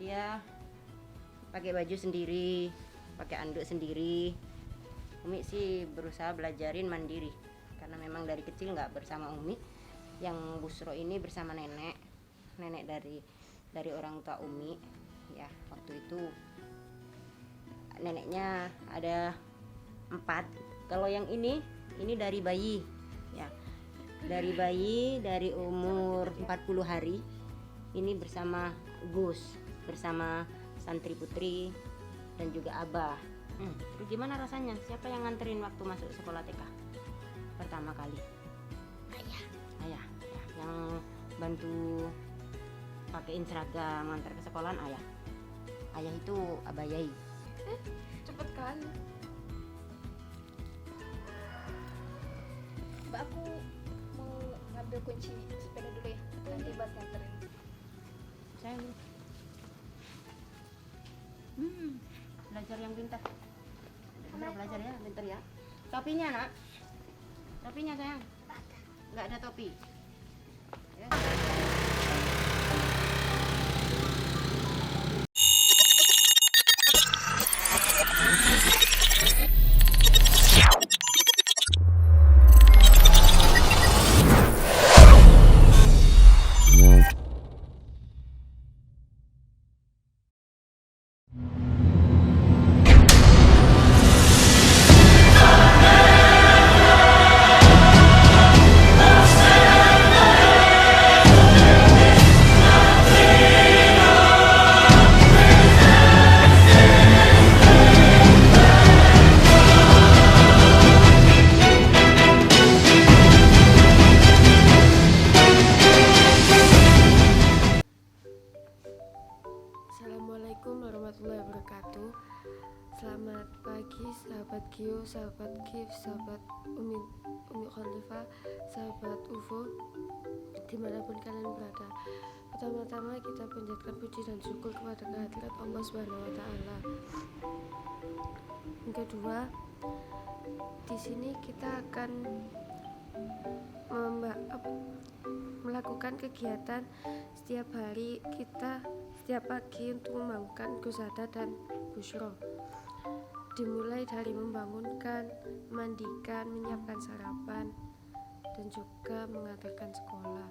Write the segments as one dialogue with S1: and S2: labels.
S1: Dia pakai baju sendiri, pakai anduk sendiri. Umi sih berusaha belajarin mandiri karena memang dari kecil nggak bersama Umi. Yang Busro ini bersama nenek dari orang tua Umi. Ya, waktu itu neneknya ada 4. Kalau yang ini dari bayi, ya, dari umur 40 hari. Ini bersama Gus, bersama santri putri dan juga Abah. Terus gimana rasanya? Siapa yang nganterin waktu masuk sekolah TK pertama kali? Ayah ya, yang bantu pakein seragam ngantar ke sekolahan ayah itu Abah Yai.
S2: Cepet kali. Mbak, aku mau ngambil kunci sepeda dulu ya, nanti buat nganterin.
S1: Sayang, belajar yang pintar. Belajar ya, pintar ya. Topinya nak, topinya sayang. Nggak ada topi. Ya.
S3: Assalamualaikum warahmatullahi wabarakatuh. Selamat pagi sahabat Gio, sahabat Gif, sahabat Umi Khalifah, sahabat UFO, dimanapun kalian berada. Pertama-tama kita panjatkan puji dan syukur kepada kehadirat Allah Subhanahu wa Ta'ala. Yang kedua, di sini kita akan melakukan kegiatan setiap hari kita setiap pagi untuk membangunkan Gusada dan Busro. Dimulai dari membangunkan, mandikan, menyiapkan sarapan, dan juga mengantarkan sekolah.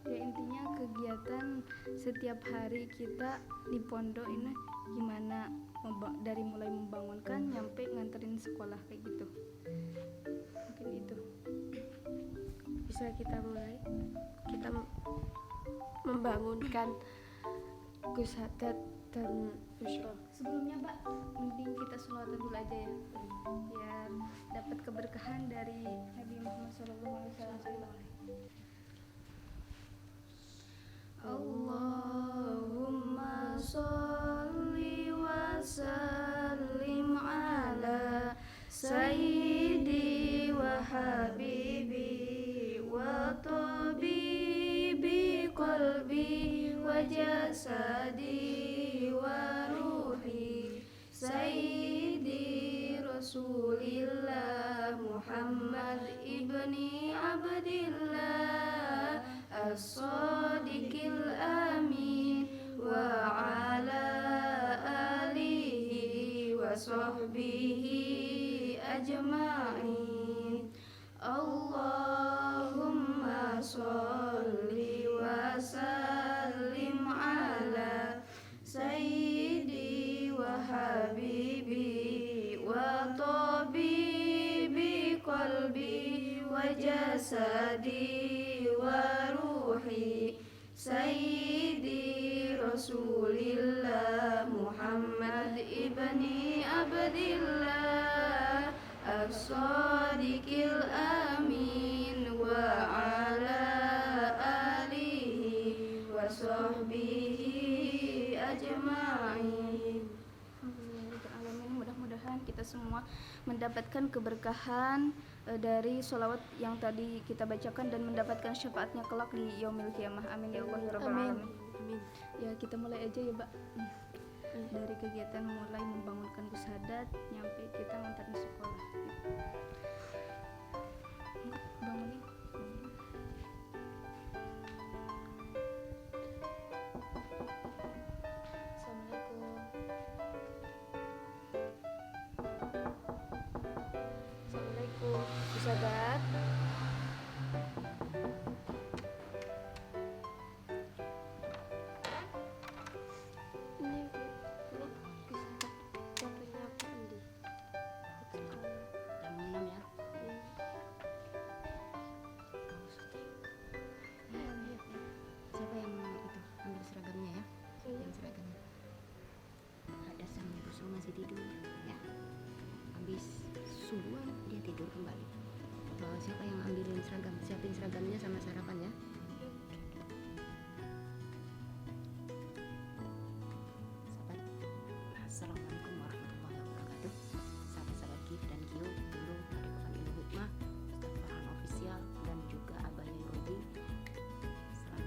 S2: Ya, intinya kegiatan setiap hari kita di pondok ini gimana, dari mulai membangunkan nyampe nganterin sekolah kayak gitu. Mungkin itu.
S3: Bisa kita mulai. Kita membangunkan Gusada dan Busro.
S2: Sebelumnya Mbak, mending kita sholawatan dulu aja ya, biar dapat keberkahan dari Nabi Muhammad SAW. Allahumma sholli wa sallim ala sayyidi wa habibi wa tabibi qalbi wa jasadi wa ruhi sayyidi Rasulillah Muhammad ibni Abdillah as-sadiqil amin wa ala alihi wa sahbihi ajma'in. Allahumma sholli wa sallim ala sayyidi wa habibi wa tabibi qalbi wa jasadi wa ruhi sayyidi Rasulillah Muhammad ibni Abdillah as-sadiqil amin wa ala alihi wa sahbihi ajma'in. Mudah-mudahan kita semua mendapatkan keberkahan dari sholawat yang tadi kita bacakan dan mendapatkan syafaatnya kelak di yaumil qiyamah. Amin ya Allah ya rabbal alamin.
S3: Amin.
S2: Ya, kita mulai aja ya Mbak. Dari kegiatan mulai membangunkan Gusada nyampe kita ngantarin sekolah. Bangunin.
S1: siapin seragamnya sama sarapan ya. Sahabat, assalamualaikum warahmatullahi wabarakatuh. Sahabat-sahabat GIF dan Gio, dulu Padepokan Ilmu Hikmah, Ustaz Farhan Official dan juga Abah Yairodi.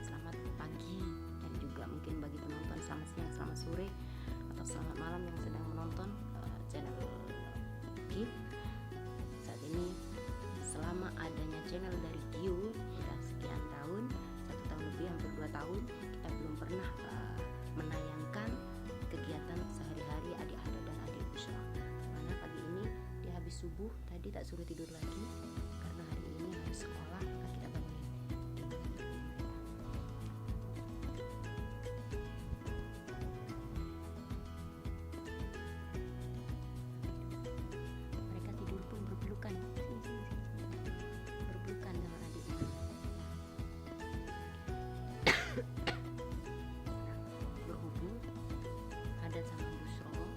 S1: Selamat pagi dan juga mungkin bagi penonton selamat siang, selamat sore atau selamat malam yang sedang menonton channel GIF. Saat ini selama adanya channel dari Gio sudah sekian tahun, 1 tahun lebih, hampir 2 tahun, kita belum pernah menayangkan kegiatan sehari-hari adik Hada dan adik Bushra. Karena pagi ini dia habis subuh tadi tak suruh tidur lagi karena hari ini harus sekolah, maka kita bangunin. Mereka tidur pun berpelukan, berpelukan sama adiknya. Berhubung Hadat sama Busro,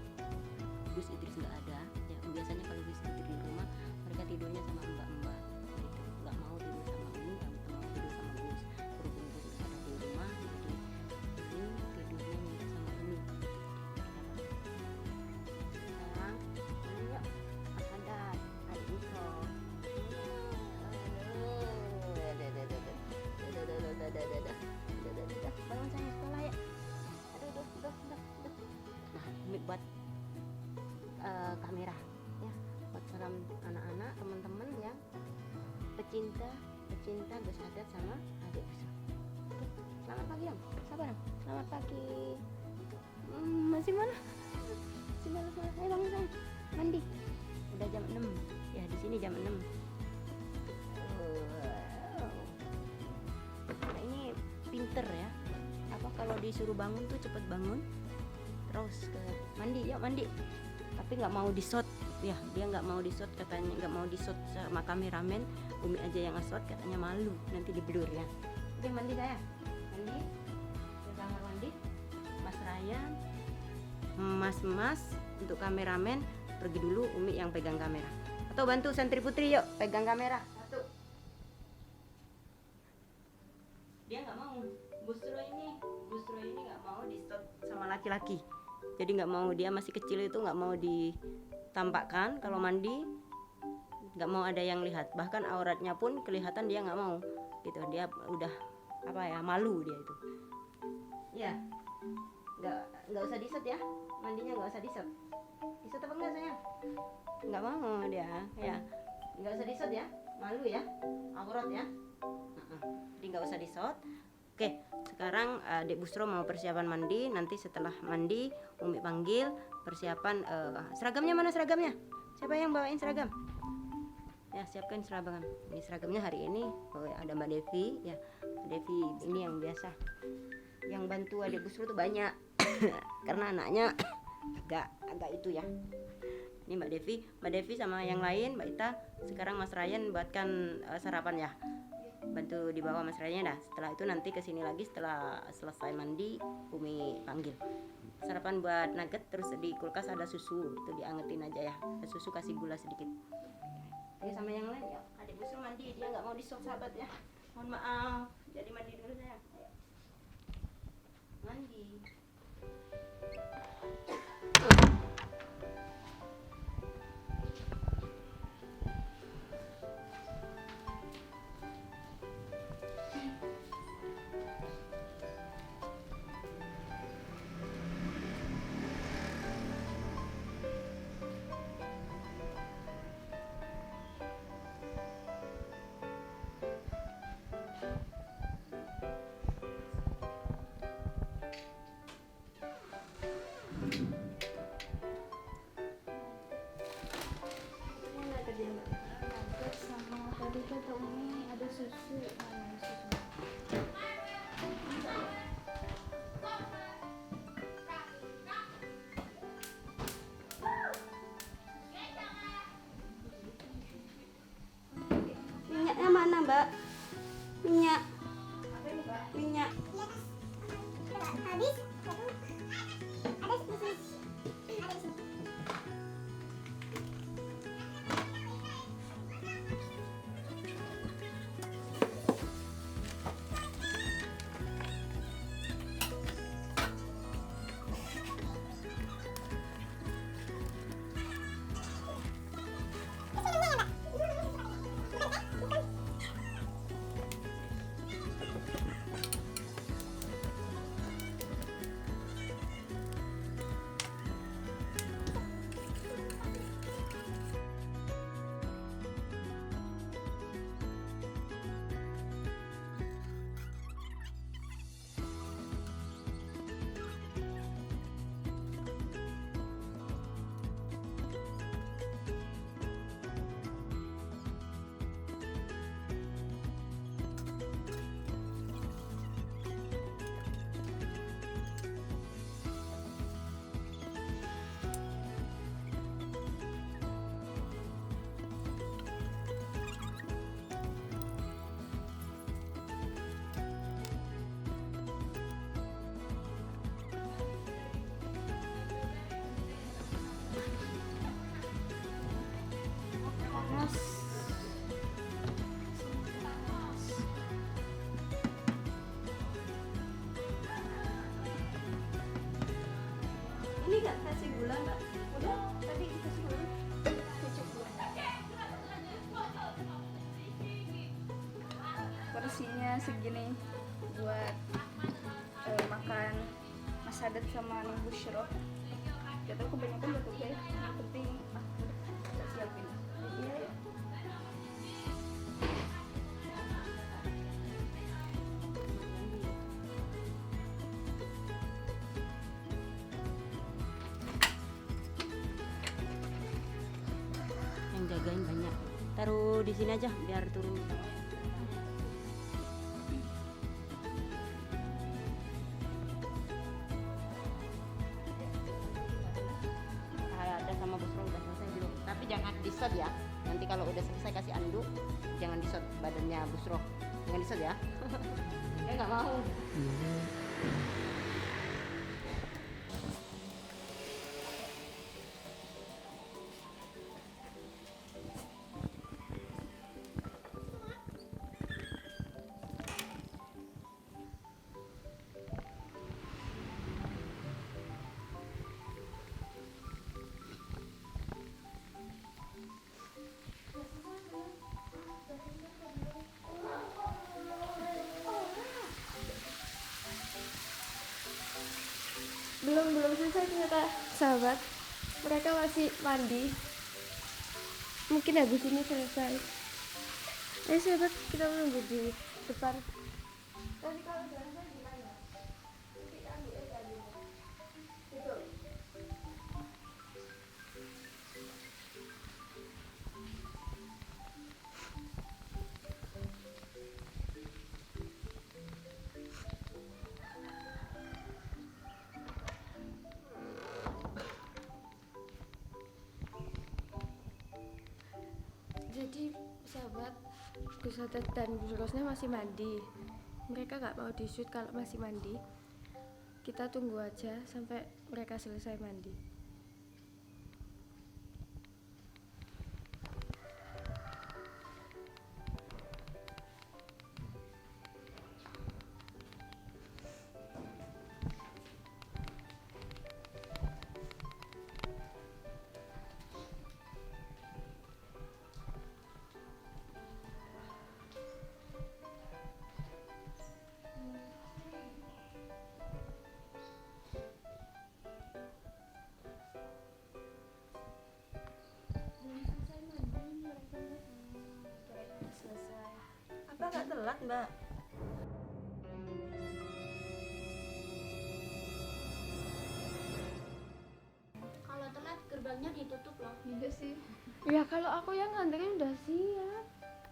S1: Gus Idris nggak ada ya, biasanya kalau Gus Idris di rumah mereka tidurnya sama mbak-mbak gitu, nggak mau tidur sama Umi, nggak mau tidur sama Gus. Berhubung Gus nggak ada di rumah, jadi ini tidurnya minta sama Umi. Sayang, yuk Hadat, adik Busro. Bangun sayang, sekolah ya. Aduh. Nah, ini buat kamera ya, buat salam anak-anak, teman-teman yang pecinta Gus Hadat sama adik Busra. Oke, selamat pagi dong, sabar dong. Selamat pagi. Masih mana? Ayo bangun sayang, mandi. Udah jam 6 ya, di sini jam 6. Nah, ini pinter ya, apa kalau disuruh bangun tuh cepet bangun, terus ke mandi, yuk mandi, tapi nggak mau di shot ya, dia nggak mau di shot, katanya nggak mau di shot sama kameramen. Umi aja yang nge-shot, katanya malu nanti di blur ya. Oke, mandi saya, mandi ke kamar mandi. Mas Ryan, mas untuk kameramen pergi dulu, Umi yang pegang kamera, atau bantu santri putri yuk pegang kamera. Satu, dia nggak mau. Busro ini nggak mau di shot sama laki-laki, jadi nggak mau, dia masih kecil itu nggak mau ditampakkan kalau mandi, nggak mau ada yang lihat, bahkan auratnya pun kelihatan dia nggak mau gitu. Dia udah malu dia itu ya. Nggak usah di-shot ya, mandinya nggak usah di-shot. Di-shot apa enggak sayang? Nggak mau dia ya, nggak usah di-shot ya, malu ya, aurat ya. Jadi nggak usah di-shot. Oke, sekarang Dek Busro mau persiapan mandi. Nanti setelah mandi Umi panggil persiapan seragamnya. Mana seragamnya? Siapa yang bawain seragam? Ya, siapkan seragam. Ini seragamnya hari ini ada Mbak Devi ya. Mbak Devi ini yang biasa, yang bantu Dek Busro tuh banyak karena anaknya agak itu ya. Ini Mbak Devi sama yang lain, Mbak Ita. Sekarang Mas Ryan buatkan sarapan ya, bantu di bawah Mas Ryan dah. Setelah itu nanti kesini lagi setelah selesai mandi, Umi panggil sarapan buat nugget. Terus di kulkas ada susu, itu diangetin aja ya, susu kasih gula sedikit. Oke, sama yang lain ya. Adik Busro mandi, dia nggak mau di-shot sahabat ya, mohon maaf. Jadi mandi dulu saya. Ayo. Mandi.
S2: Sama tadi kata Umi ada susu, mana susu?
S1: Minyaknya mana, Mbak? Minyak.
S4: Habis.
S2: Ini nggak kasih gula mbak? Udah tadi dikasih gula. Cucuk gula. Porsinya segini buat makan masadat sama nih bushro. Gak tau kebanyakan gak ya. Yang penting kita siapin. Iya ya.
S1: Yang jagain banyak. Taruh di sini aja biar turun. Ada sama busro udah selesai belum? Tapi jangan disot ya. Nanti kalau udah selesai kasih anduk, jangan disot badannya busro. Jangan disot ya. Dia nggak mau.
S3: Belum selesai ternyata sahabat, mereka masih mandi, mungkin habis ini selesai. Ayo sahabat, kita menunggu di depan. Nanti kalau udah selesai gimana? Kita ambil aja dulu. Gitu. Jadi sahabat, Gus Haddad dan Gus Rosnya masih mandi. Mereka nggak mau di-shoot kalau masih mandi. Kita tunggu aja sampai mereka selesai mandi.
S1: Apa nggak telat mbak?
S4: Kalau telat gerbangnya ditutup loh.
S2: Iya sih.
S3: Ya kalau aku yang nganterin udah siap,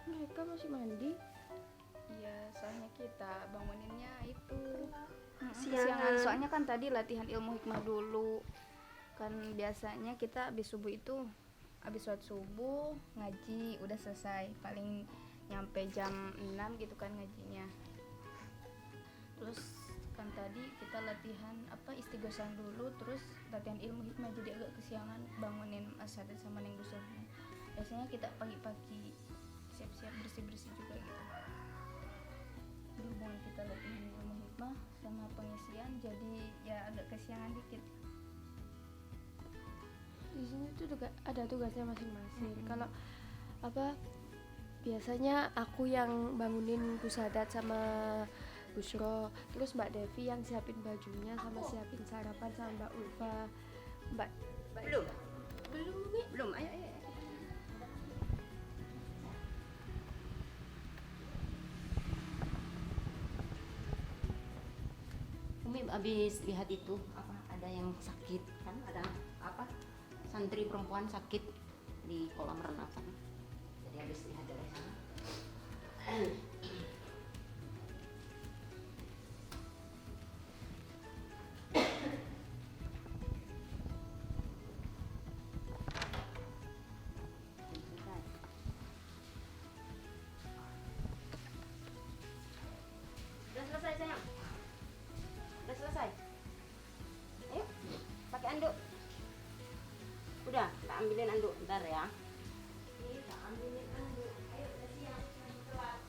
S3: mereka masih mandi.
S2: Iya, soalnya kita banguninnya itu
S1: Kesiangan.
S2: kesiangan. Soalnya kan tadi latihan ilmu hikmah dulu. Kan biasanya kita habis subuh itu habis sholat subuh ngaji udah selesai, paling nyampe jam 6 gitu kan ngajinya. Terus kan tadi kita latihan istighosan dulu, terus latihan ilmu hikmah, jadi agak kesiangan bangunin Asadat sama Neng Busrohnya. Biasanya kita pagi-pagi siap-siap bersih-bersih juga gitu. Berhubungan kita latihan ilmu hikmah sama pengisian, jadi ya agak kesiangan dikit.
S3: Di sini tuh juga ada tugasnya masing-masing. Kalau biasanya aku yang bangunin Gus Haddad sama Busro, terus Mbak Devi yang siapin bajunya sama siapin sarapan sama Mbak Ulfa. Mbak
S1: Belum.
S3: Umi.
S1: Belum. Ayo, ayo. Umi abis lihat itu ada yang sakit kan, ada santri perempuan sakit di kolam renang sana. Jadi habis lihat dari sana. Sudah selesai sayang. Sudah selesai. Ayo, pakai anduk. Udah, tak ambilin anduk ntar ya. Ini tak ambilin anduk. Ayo, udah siap. Nanti telat.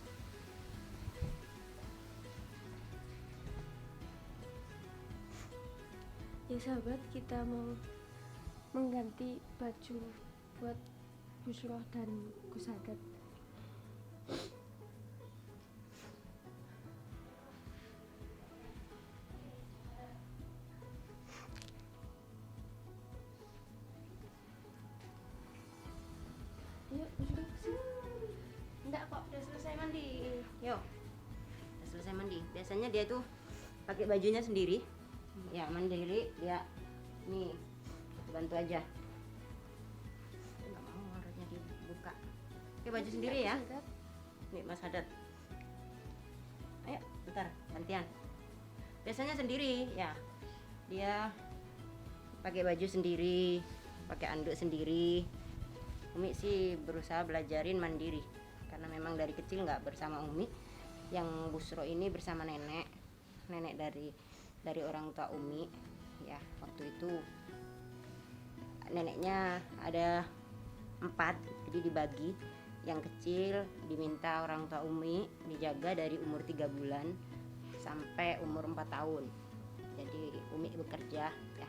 S3: Ya sahabat, kita mau mengganti baju buat Busroh dan Gus Hadat. Yuk Busroh kesini.
S1: Enggak kok, udah selesai mandi. Yo, udah selesai mandi. Biasanya dia tuh pakai bajunya sendiri. Ya, mandiri dia. Nih, bantu aja. Enggak mau, harusnya dibuka. Pakai baju sendiri ya. Nih Mas Hadat. Ayo, bentar, gantian. Biasanya sendiri ya. Dia pakai baju sendiri, pakai anduk sendiri. Umi sih berusaha belajarin mandiri karena memang dari kecil nggak bersama Umi. Yang Busro ini bersama nenek dari orang tua Umi ya. Waktu itu neneknya ada 4, jadi dibagi. Yang kecil diminta orang tua Umi dijaga dari umur 3 bulan sampai umur 4 tahun. Jadi Umi bekerja ya,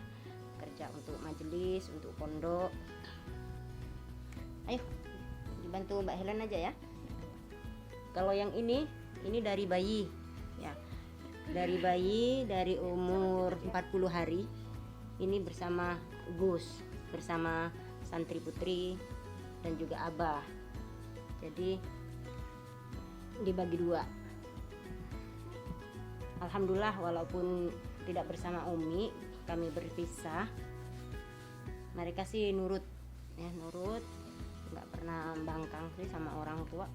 S1: kerja untuk majelis, untuk pondok. Ayo dibantu Mbak Helen aja ya. Kalau yang ini dari bayi ya, dari umur 40 hari. Ini bersama Gus, bersama santri putri dan juga Abah. Jadi dibagi 2. Alhamdulillah walaupun tidak bersama Umi, kami berpisah. Mereka sih nurut ya, nggak pernah bangkang sih sama orang tua,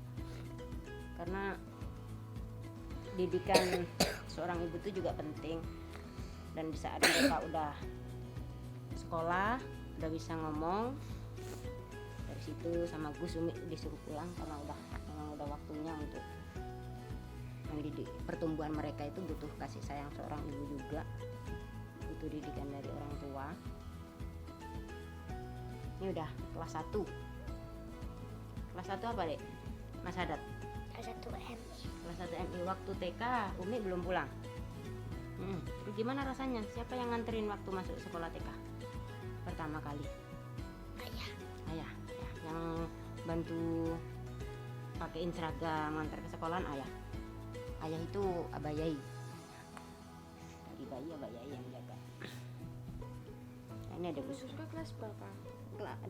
S1: karena didikan seorang ibu itu juga penting. Dan di saat mereka udah sekolah, udah bisa ngomong, dari situ sama Gus Umi disuruh pulang karena memang udah waktunya untuk mendidik. Pertumbuhan mereka itu butuh kasih sayang seorang ibu juga, butuh didikan dari orang tua. Ini udah kelas 1. Kelas 1 apa dek? Mas Hadat?
S4: Kelas 1 MI.
S1: Kelas 1 MI. Waktu TK Umi belum pulang. Terus gimana rasanya? Siapa yang nganterin waktu masuk sekolah TK pertama kali?
S4: Ayah.
S1: Ayah ya, yang bantu pakein seragam ngantar ke sekolahan ayah. Ayah itu Abah Yai. Dari bayi Abah Yai yang jaga. Nah, ini ada Busro.
S3: Busroh kelas berapa?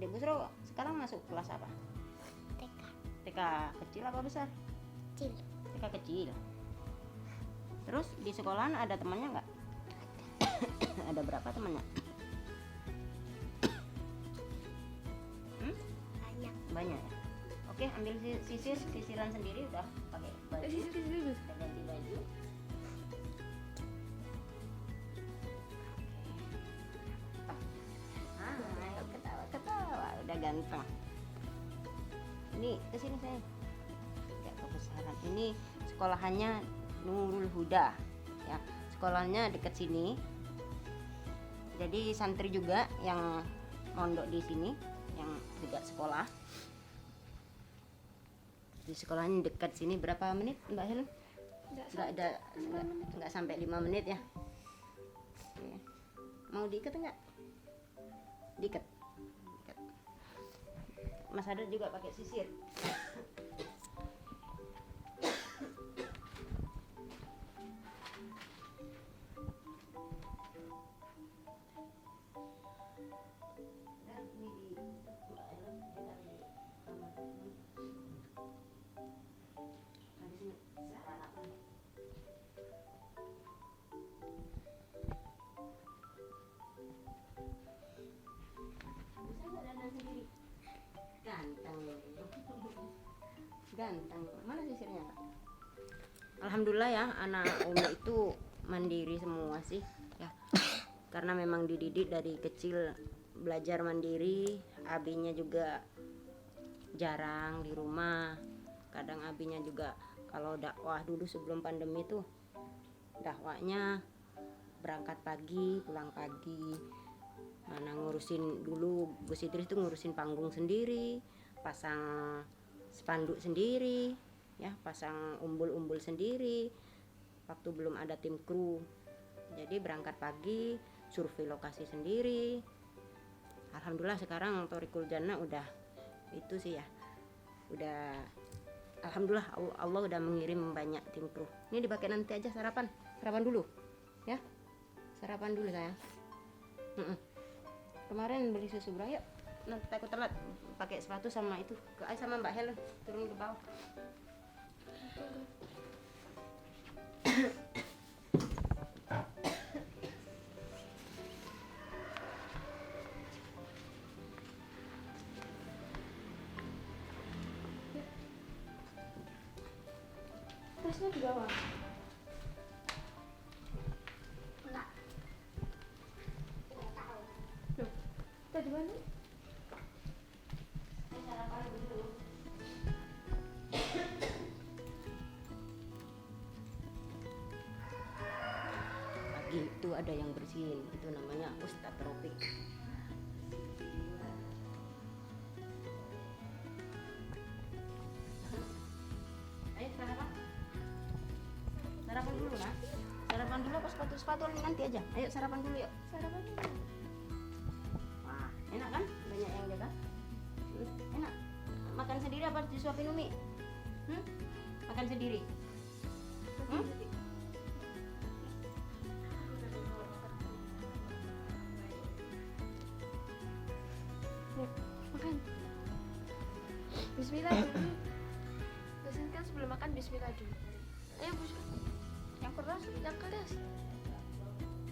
S1: Adik Busro sekarang masuk kelas apa?
S4: TK.
S1: TK kecil apa besar?
S4: Kecil.
S1: TK kecil. Terus di sekolahan ada temannya nggak? Ada berapa temannya?
S4: Banyak.
S1: Banyak ya. Oke, ambil sisiran sendiri, udah pakai baju, udah ganti baju. Ayo ketawa, udah ganteng. Ini kesini saya. Gak kebesaran. Ini sekolahannya Nurul Huda ya. Sekolahnya dekat sini. Jadi santri juga yang mondok di sini, yang juga sekolah. Di sekolahnya dekat sini. Berapa menit Mbak Helen? Nggak sampai 5 menit ya. Oke. Mau diikat enggak? Diikat. Mas Hadat juga pakai sisir. Ganteng. Mana sisirnya? Alhamdulillah ya, anak Umi itu mandiri semua sih ya. Karena memang dididik dari kecil belajar mandiri. Abinya juga jarang di rumah. Kadang abinya juga kalau dakwah dulu sebelum pandemi tuh dakwahnya berangkat pagi, pulang pagi. Mana ngurusin dulu Gus Idris tuh ngurusin panggung sendiri, pasang spanduk sendiri ya, pasang umbul-umbul sendiri waktu belum ada tim kru. Jadi berangkat pagi, survei lokasi sendiri. Alhamdulillah sekarang Thoriqul Jannah udah itu sih ya, udah alhamdulillah Allah udah mengirim banyak tim kru. Ini dipakai nanti aja sarapan dulu ya, sarapan dulu sayang. Kemarin beli susu berapa? Yuk, nanti takut telat. Pakai sepatu sama itu ke sama Mbak Helen turun ke bawah.
S2: Tasnya di bawah.
S4: Enggak.
S2: Loh, tadi mana?
S1: Pagi itu ada yang bersihin, itu namanya Ustadz Tropik. Ayo sarapan. Sarapan dulu nak. Sarapan dulu apa sepatu nanti aja. Ayo sarapan dulu yuk.
S2: Sarapan dulu.
S1: Wah, enak kan? Banyak yang jaga. Enak. Makan sendiri apa disuapin Umi? Makan sendiri.
S2: Yuk, makan. Bismillah dulu. Biasanya kan sebelum makan bismillah dulu. Ayo bismillah. Yang keras.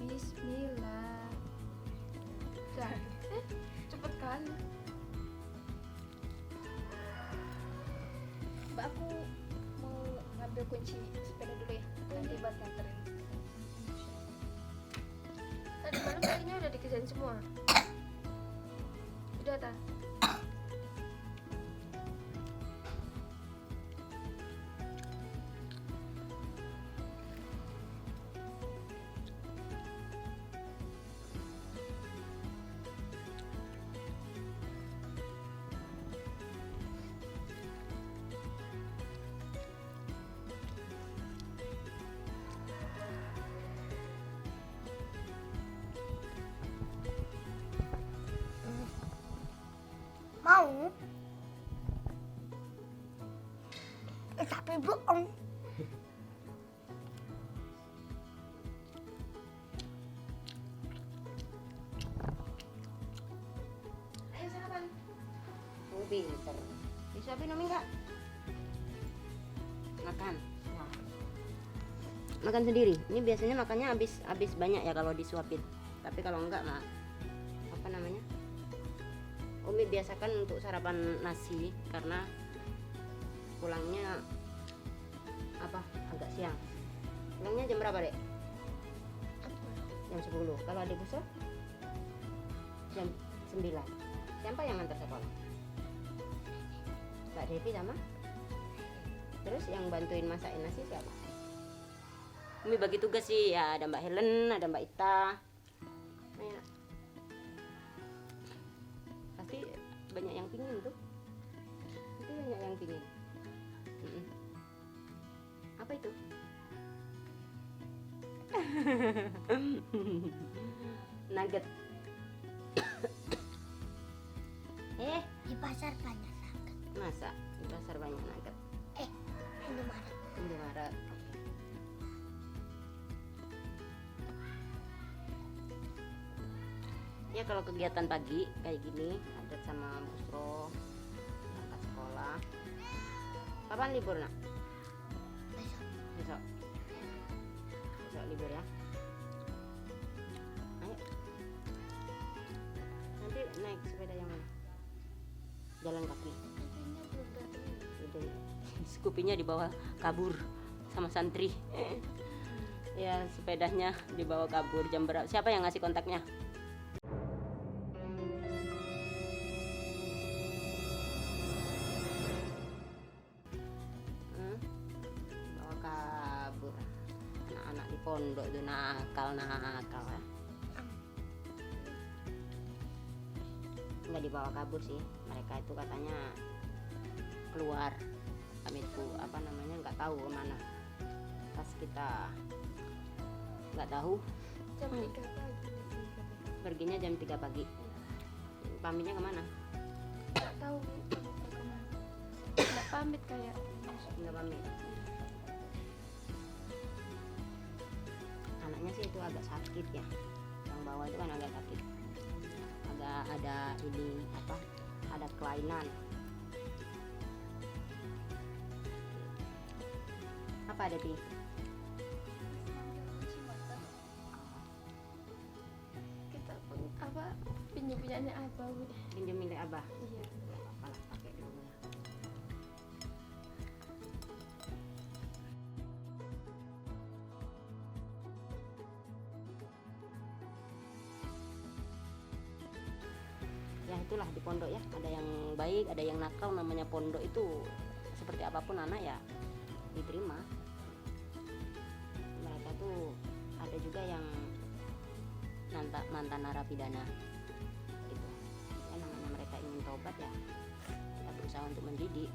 S2: Bismillah. Dah. Cepet kan? Mbak, aku mau ngambil kunci sepeda dulu ya. Nanti buat nganterin.
S3: Tadi malam kayaknya udah dikerjain semua. Udah tak?
S4: Mau? Tapi bohong.
S1: Ayo sarapan. Pinter. Disuapin Umi enggak? Makan. Nah. Makan sendiri. Ini biasanya makannya habis banyak ya kalau disuapin. Tapi kalau enggak mah apa namanya? Umi biasakan untuk sarapan nasi karena pulangnya agak siang. Pulangnya jam berapa, Dek? Jam 10. Kalau adik Buso? Jam 9. Siapa yang antar sekolah? Mbak Devi sama? Terus yang bantuin masakin nasi siapa? Umi bagi tugas sih ya, ada Mbak Helen, ada Mbak Ita. Ayo. Pasti banyak yang pingin tuh. Pasti banyak yang pingin. Apa itu? Nugget.
S4: Di pasar banyak sangat.
S1: Masa di pasar banyak nugget?
S4: Indomaret.
S1: Indomaret. Ya kalau kegiatan pagi kayak gini ada sama Busro berangkat sekolah. Kapan libur nak?
S4: Besok.
S1: Besok libur ya. Ayo. Nanti naik sepeda yang mana? Jalan kaki.
S2: Kuncinya belum datang.
S1: Udah. Skupinya dibawa kabur sama santri. Ya sepedanya dibawa kabur. Jam berapa? Siapa yang ngasih kontaknya? Bawa kabur. Anak-anak di pondok itu nakal ya. Nggak dibawa kabur sih, mereka itu katanya keluar pamitku nggak tahu kemana. Pas kita nggak tahu
S3: Jam 3 pagi.
S1: perginya jam 3 pagi. Pamitnya kemana?
S2: Nggak tahu kemana. Nggak pamit kayak.
S1: Nggak pamit. Anaknya sih itu agak sakit ya, yang bawah itu kan agak sakit, agak ada ini apa, ada kelainan. Apa ada di
S3: Kita pun apa pinjam-pinjamnya apa Bu?
S1: pinjam milik abah?
S3: Iya.
S1: Apalah, pakai dulu ya. Ya itulah di pondok ya, ada yang baik, ada yang nakal. Namanya pondok itu seperti apapun anak ya diterima. Mereka tuh ada juga yang mantan narapidana gitu ya, namanya mereka ingin tobat ya, kita berusaha untuk mendidik.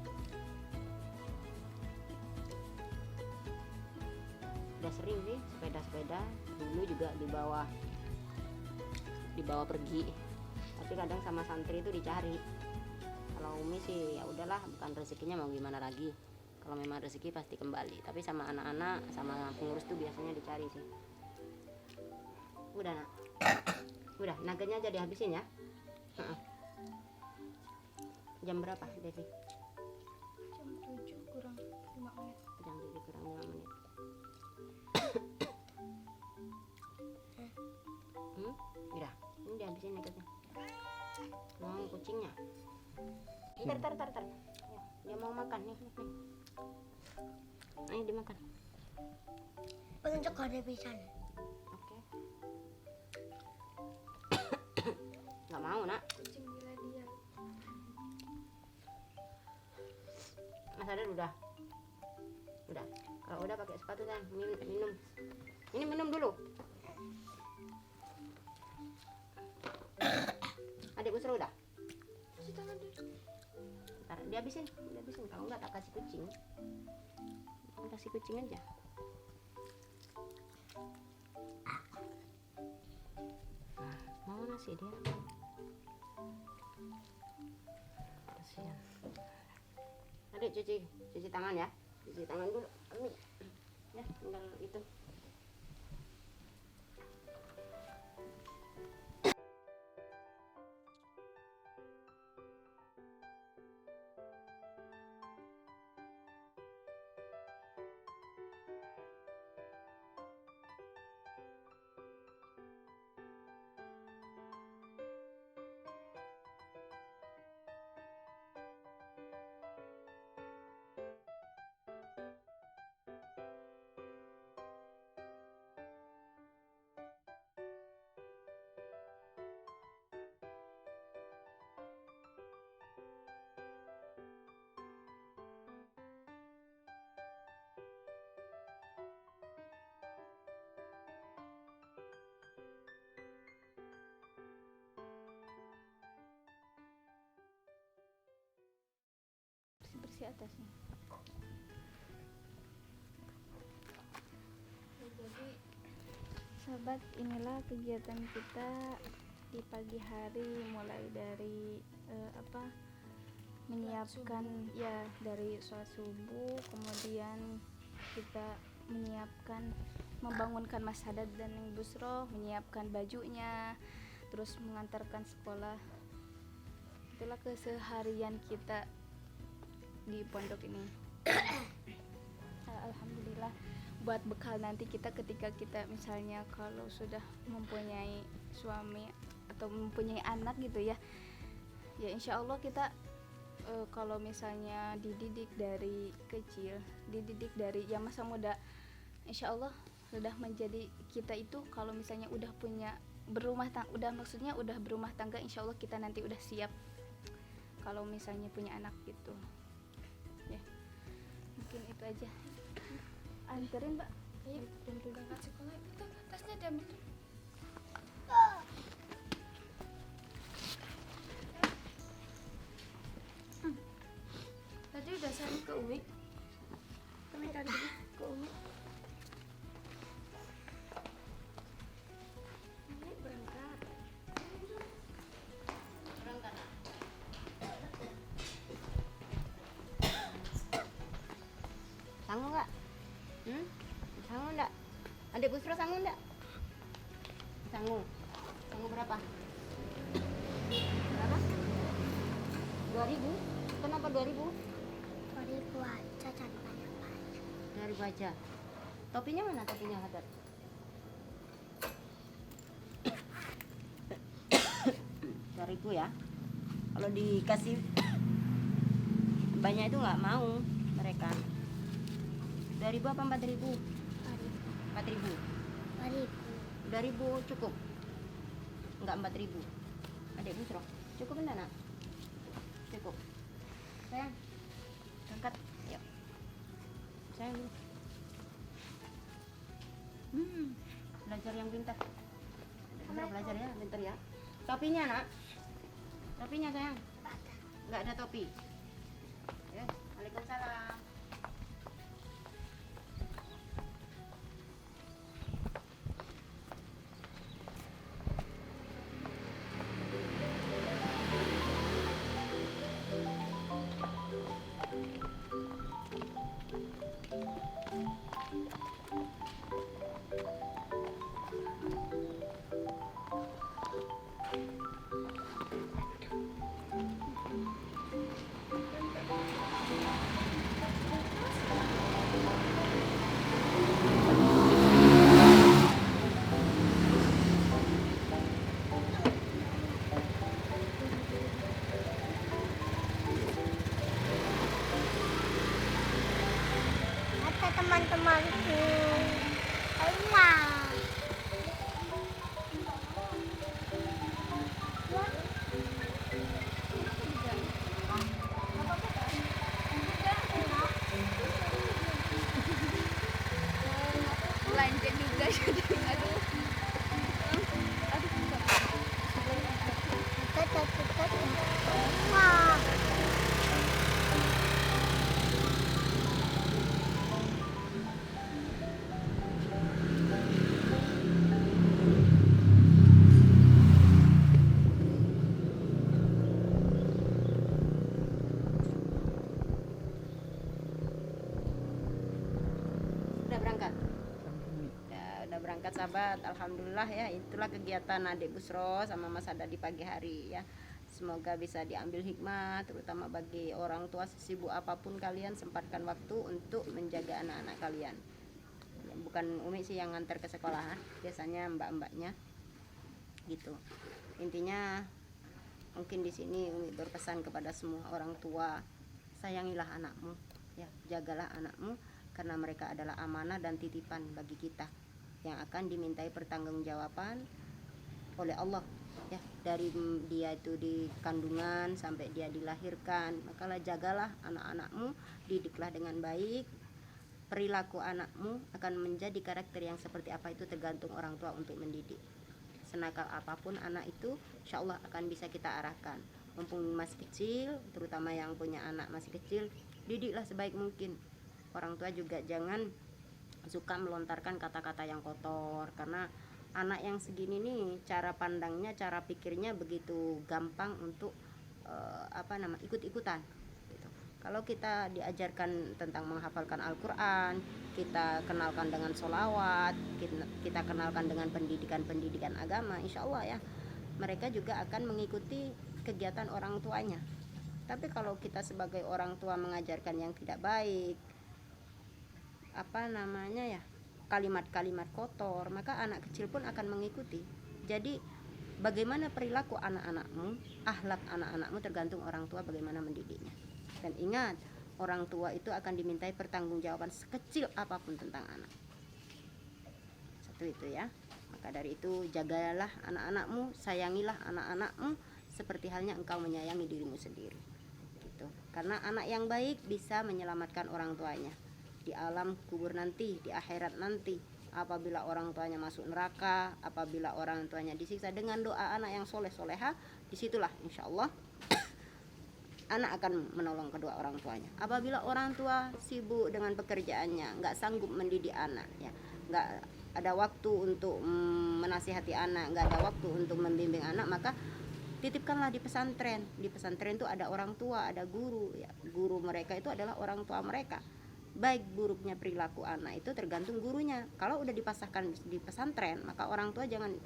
S1: Udah sering sih sepeda dulu juga dibawa pergi, tapi kadang sama santri itu dicari. Kalau Umi sih ya udahlah, bukan rezekinya, mau gimana lagi. Kalau memang rezeki pasti kembali, tapi sama anak-anak sama pengurus tuh biasanya dicari sih. Udah nak, udah nuggetnya aja dihabisin ya. Jam berapa Devi?
S2: Jam 7 kurang 5 menit.
S1: Jam 7 kurang 5 menit. Udah, ini dihabisin nuggetnya. Mau kucingnya. Tar. Ya, dia mau makan nih. Ayo dimakan.
S4: Pengen coklat pisan.
S1: Oke. Nggak mau nak.
S3: Kucing gila dia.
S1: Mas Adar udah. Kalau udah pakai sepatu kan, minum. Ini minum dulu. Adik Busro udah.
S3: Cuci tangan dulu.
S1: Ntar dihabisin. Kalau nggak tak kasih kucing. Kasih kucing aja. Mau nasi dia. Kasihan. Adik cuci tangan ya. Cuci tangan dulu. Amin. Ya, tinggal itu.
S2: Bersih atasnya. Jadi sahabat, inilah kegiatan kita di pagi hari, mulai dari menyiapkan ya dari sholat subuh, kemudian kita menyiapkan, membangunkan Mas Haddad dan Neng Busro, menyiapkan bajunya, terus mengantarkan sekolah. Itulah keseharian kita di pondok ini. Alhamdulillah buat bekal nanti kita ketika kita misalnya kalau sudah mempunyai suami atau mempunyai anak gitu ya, ya insya Allah kita kalau misalnya dididik dari kecil, dididik dari ya masa muda, insya Allah sudah menjadi kita itu kalau misalnya udah punya berumah tangga, udah berumah tangga, insya Allah kita nanti udah siap kalau misalnya punya anak gitu ya. Mungkin itu aja, anterin Mbak.
S3: Ayo, berangkat sekolah. Itu tasnya diambil. Tadi udah sering ke Umi. Kami kali ini ke Umi. Ini berangkat.
S1: Adik Busro sanggup enggak? Sanggup. Sanggup berapa? Berapa? 2000. Kenapa 2000?
S4: Bariku aja jangan banyak-banyak.
S1: Dari baja. Topinya mana topinya Hadat? Ribu ya. Kalau dikasih banyak itu nggak mau mereka. 2.000 apa 4.000? 4.000.
S4: Bariku.
S1: 2.000 cukup. Enggak 4.000. Adik Busro, cukup enggak nak? Cukup. Sayang, angkat. Yuk. Sayang. Belajar yang pintar. Belajar ya, pintar ya. Topinya nak? Topinya sayang? Nggak ada topi. Ya, Waalaikumsalam.
S4: Ada teman-temanku. Allah.
S2: Lanjut juga jadi aduh.
S4: Wah.
S1: Udah berangkat? Ya, udah berangkat sahabat. Alhamdulillah ya, itulah kegiatan Adik Busro sama Mas Hadat di pagi hari ya. Semoga bisa diambil hikmah, terutama bagi orang tua. Sesibuk apapun kalian, sempatkan waktu untuk menjaga anak-anak kalian. Ya, bukan Umi sih yang ngantar ke sekolah, biasanya mbak-mbaknya gitu. Intinya mungkin di sini Umi berpesan kepada semua orang tua, sayangilah anakmu ya, jagalah anakmu, karena mereka adalah amanah dan titipan bagi kita yang akan dimintai pertanggungjawaban oleh Allah ya, dari dia itu di kandungan sampai dia dilahirkan. Makalah jagalah anak-anakmu, didiklah dengan baik. Perilaku anakmu akan menjadi karakter yang seperti apa itu tergantung orang tua untuk mendidik. Senakal apapun anak itu, insya Allah akan bisa kita arahkan. Mumpung masih kecil, terutama yang punya anak masih kecil, didiklah sebaik mungkin. Orang tua juga jangan suka melontarkan kata-kata yang kotor, karena anak yang segini nih cara pandangnya, cara pikirnya begitu gampang untuk ikut-ikutan gitu. Kalau kita diajarkan tentang menghafalkan Al-Quran, kita kenalkan dengan sholawat, kita kenalkan dengan pendidikan agama, insya Allah ya mereka juga akan mengikuti kegiatan orang tuanya. Tapi kalau kita sebagai orang tua mengajarkan yang tidak baik, kalimat-kalimat kotor, maka anak kecil pun akan mengikuti. Jadi bagaimana perilaku anak-anakmu, akhlak anak-anakmu tergantung orang tua bagaimana mendidiknya. Dan ingat, orang tua itu akan dimintai pertanggungjawaban sekecil apapun tentang anak. Satu itu ya. Maka dari itu jagalah anak-anakmu, sayangilah anak-anakmu seperti halnya engkau menyayangi dirimu sendiri. Gitu. Karena anak yang baik bisa menyelamatkan orang tuanya di alam kubur nanti, di akhirat nanti. Apabila orang tuanya masuk neraka, apabila orang tuanya disiksa, dengan doa anak yang soleh-soleha, disitulah insya Allah anak akan menolong kedua orang tuanya. Apabila orang tua sibuk dengan pekerjaannya, nggak sanggup mendidik anak, ya, nggak ada waktu untuk menasihati anak, nggak ada waktu untuk membimbing anak, maka titipkanlah di pesantren. Di pesantren itu ada orang tua, ada guru, ya. Guru mereka itu adalah orang tua mereka. baik buruknya perilaku anak itu tergantung gurunya. Kalau udah dipasahkan di pesantren, maka orang tua jangan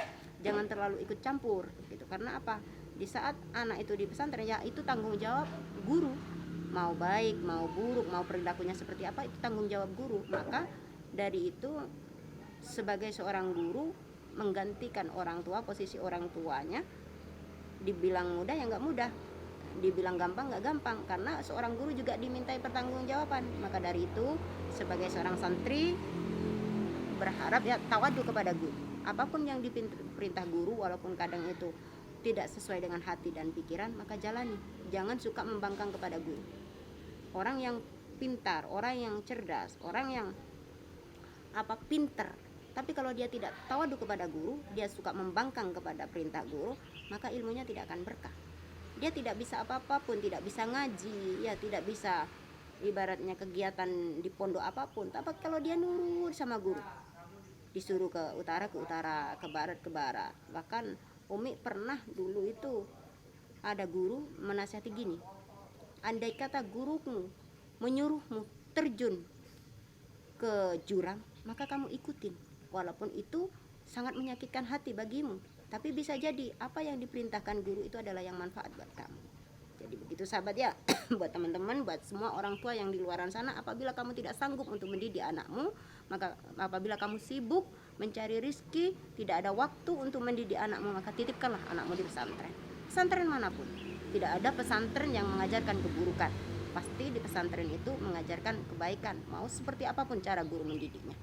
S1: terlalu ikut campur gitu. Karena apa? Di saat anak itu di pesantren, ya itu tanggung jawab guru. Mau baik, mau buruk, mau perilakunya seperti apa, itu tanggung jawab guru. Maka dari itu sebagai seorang guru menggantikan orang tua, posisi orang tuanya, dibilang mudah ya nggak mudah, dibilang gampang nggak gampang, karena seorang guru juga dimintai pertanggungjawaban. Maka dari itu sebagai seorang santri berharap ya tawadu kepada guru. Apapun yang diperintah guru, walaupun kadang itu tidak sesuai dengan hati dan pikiran, maka jalani. Jangan suka membangkang kepada guru. Orang yang pintar, orang yang cerdas, orang yang pintar, tapi kalau dia tidak tawadu kepada guru, dia suka membangkang kepada perintah guru, maka ilmunya tidak akan berkah. Dia tidak bisa apa-apapun, tidak bisa ngaji, ya tidak bisa ibaratnya kegiatan di pondok apapun. Tapi kalau dia nurut sama guru, disuruh ke utara, ke barat. Bahkan Umi pernah dulu itu ada guru menasihati gini, andai kata gurumu menyuruhmu terjun ke jurang, maka kamu ikutin, walaupun itu sangat menyakitkan hati bagimu, tapi bisa jadi apa yang diperintahkan guru itu adalah yang manfaat buat kamu. Jadi begitu sahabat ya, buat teman-teman, buat semua orang tua yang di luaran sana, apabila kamu tidak sanggup untuk mendidik anakmu, maka apabila kamu sibuk mencari rizki, tidak ada waktu untuk mendidik anakmu, maka titipkanlah anakmu di pesantren. Pesantren manapun, tidak ada pesantren yang mengajarkan keburukan. Pasti di pesantren itu mengajarkan kebaikan, mau seperti apapun cara guru mendidiknya.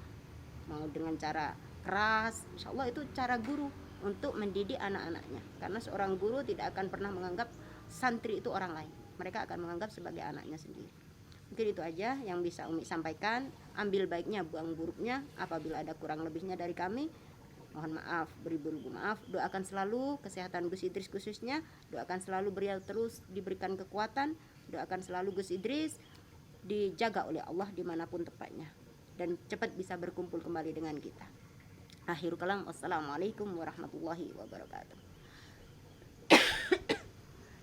S1: Mau dengan cara keras, insya Allah itu cara guru untuk mendidik anak-anaknya. Karena seorang guru tidak akan pernah menganggap santri itu orang lain, mereka akan menganggap sebagai anaknya sendiri. Mungkin itu aja yang bisa Umi sampaikan. Ambil baiknya, buang buruknya. Apabila ada kurang lebihnya dari kami, mohon maaf, beribu-ribu maaf. Doakan selalu kesehatan Gus Idris khususnya, doakan selalu beliau terus diberikan kekuatan, doakan selalu Gus Idris dijaga oleh Allah dimanapun tepatnya, dan cepat bisa berkumpul kembali dengan kita. Akhirul kalam, wassalamualaikum warahmatullahi wabarakatuh.